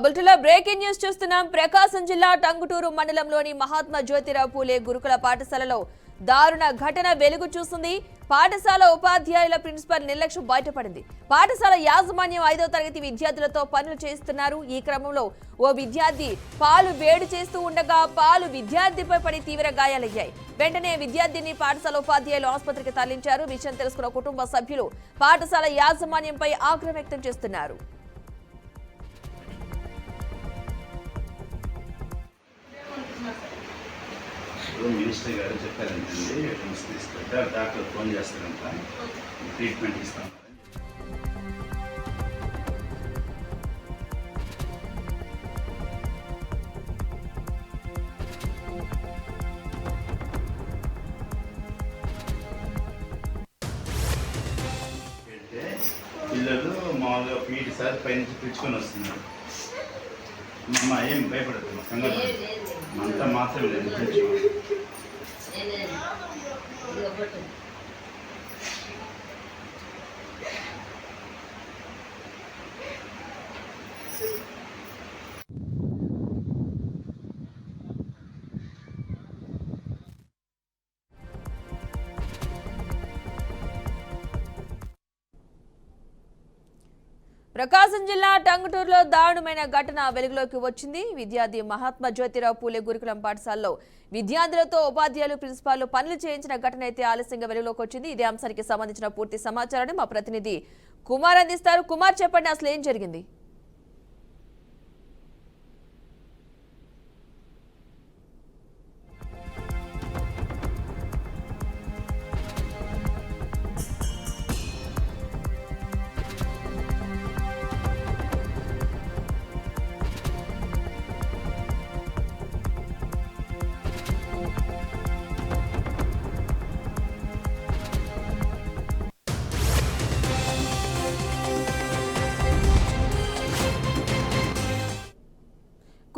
బులెటిన్లో breaking news చూస్తున్నాం. ప్రకాశం జిల్లా టంగుటూరు మండలంలోని మహాత్మా జ్యోతిరావు పూలే గురుకుల పాఠశాలలో దారుణ ఘటన వెలుగు చూస్తుంది. పాఠశాల ఉపాధ్యాయుల ప్రిన్సిపల్ నిర్లక్ష్యం బయటపడింది. పాఠశాల యాజమాన్యం 5వ తరగతి విద్యార్థులతో పనులు చేస్తున్నారు. ఈ క్రమంలో ఓ విద్యార్థి పాలు వేడి చేస్తూ ఉండగా పాలు విద్యార్థిపై పడి తీవ్ర గాయాలయ్యాయి. వెంటనే విద్యార్థిని పాఠశాల ఉపాధ్యాయులు ఆసుపత్రికి తరలించారు. విషయం తెలుసుకున్న కుటుంబ సభ్యులు పాఠశాల యాజమాన్యంపై ఆగ్రహం వ్యక్తం చేస్తున్నారు. మినిస్టర్ గారు చెప్పారంటండి, తీసుకెళ్తే డాక్టర్ ఫోన్ చేస్తారంట, ట్రీట్మెంట్ ఇస్తాం. పిల్లలు మామూలుగా పీటీ సార్ పైనుంచి పిలుచుకొని వస్తున్నారు. మా అమ్మ ఏం భయపడదు, మా సంగతి అంతా మాత్రం లేదు. ప్రకాశం జిల్లా టంగుటూరులో దారుణమైన ఘటన వెలుగులోకి వచ్చింది. విద్యార్థి మహాత్మా జ్యోతిరావు పూలే గురుకులం పాఠశాలలో విద్యార్థులతో ఉపాధ్యాయులు ప్రిన్సిపాల్ పనులు చేయించిన ఘటన అయితే ఆలస్యంగా వెలుగులోకి వచ్చింది. ఇదే అంశానికి సంబంధించిన పూర్తి సమాచారాన్ని మా ప్రతినిధి కుమార్ అందిస్తారు. కుమార్, చెప్పండి, అసలు ఏం జరిగింది?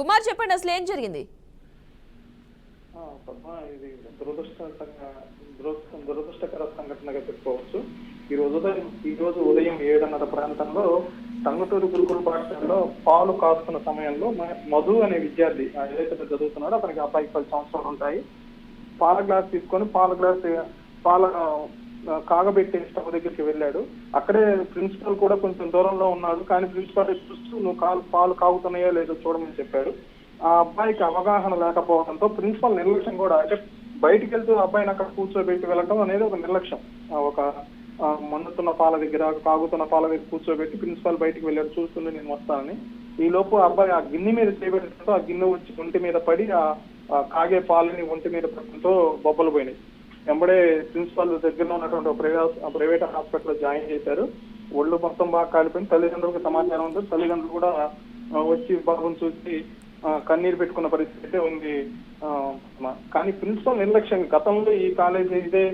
కుమార్, చెప్పండి, అసలు ఏం జరిగింది? ఇది దురదృష్టకర సంఘటనగా చెప్పుకోవచ్చు. ఈ రోజు ఉదయం 7:30 ప్రాంతంలో టంగుటూరు గురుకుల పాఠశాలలో పాలు కాస్తున్న సమయంలో మధు అనే విద్యార్థి ఏదైతే చదువుతున్నాడో అతనికి అబ్బాయికి 10 సంవత్సరాలు ఉంటాయి. పాల గ్లాస్ తీసుకొని పాల కాగబెట్టే స్టవ్ దగ్గరికి వెళ్ళాడు. అక్కడే ప్రిన్సిపల్ కూడా కొంచెం దూరంలో ఉన్నాడు. కానీ ప్రిన్సిపల్ చూస్తూ నువ్వు పాలు కాగుతున్నాయో లేదో చూడమని చెప్పాడు. ఆ అబ్బాయికి అవగాహన లేకపోవడంతో ప్రిన్సిపల్ నిర్లక్ష్యం కూడా, అంటే బయటికి వెళ్తూ అబ్బాయిని అక్కడ కూర్చోబెట్టి వెళ్ళడం అనేది ఒక నిర్లక్ష్యం. ఒక మండుతున్న పాల దగ్గర, కాగుతున్న పాల దగ్గర కూర్చోబెట్టి ప్రిన్సిపల్ బయటికి వెళ్ళాడు, చూస్తుండే నేను వస్తానని. ఈ లోపు అబ్బాయి ఆ గిన్నె మీద చేయబెట్టడంతో ఆ గిన్నె వచ్చి ఒంటి మీద పడి ఆ కాగే పాలని ఒంటి మీద పడడంతో బొబ్బలు పోయినాయి. వెంబడే ప్రిన్సిపల్ దగ్గరలో ఉన్నటువంటి ప్రైవేట్ హాస్పిటల్లో జాయిన్ చేశారు. ఒళ్ళు మొత్తం బాగా కాలిపోయింది. తల్లిదండ్రులకు సమాచారం ఉంది. తల్లిదండ్రులు కూడా వచ్చి బాబుని చూసి కన్నీరు పెట్టుకున్న పరిస్థితి ఉంది. కానీ ప్రిన్సిపల్ నిర్లక్ష్యం, గతంలో ఈ కాలేజీ ఇదే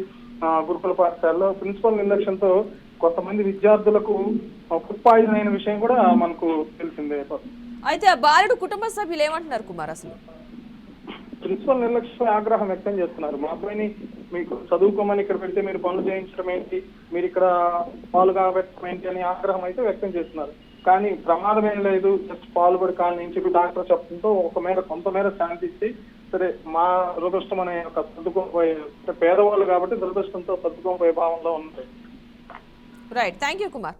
గురుకుల పాఠశాలలో ప్రిన్సిపల్ నిర్లక్ష్యంతో కొంతమంది విద్యార్థులకు ఫుడ్ పాయిజన్ అయిన విషయం కూడా మనకు తెలిసిందే. అయితే ఆ బాలుడు కుటుంబ సభ్యులు ఏమంటున్నారు కుమార్? అసలు ప్రిన్సిపల్ నిర్లక్ష్యం ఆగ్రహం వ్యక్తం చేస్తున్నారు. మా అబ్బాయిని మీకు చదువుకోమని ఇక్కడ పెడితే మీరు పనులు చేయించడం ఏంటి, మీరు ఇక్కడ పాలు కాబెట్టడం ఏంటి అని ఆగ్రహం అయితే వ్యక్తం చేస్తున్నారు. కానీ ప్రమాదం ఏం లేదు, జస్ట్ పాలు పడి కాని నుంచి డాక్టర్ చెప్పడంతో కొంతమేర శాంతించి, సరే మా దురదృష్టం అనే ఒక సర్దుకోపోయే, పేదవాళ్ళు కాబట్టి దురదృష్టంతో సర్దుకోపోయే భావంలో ఉన్నాయి. Right, thank you Kumar.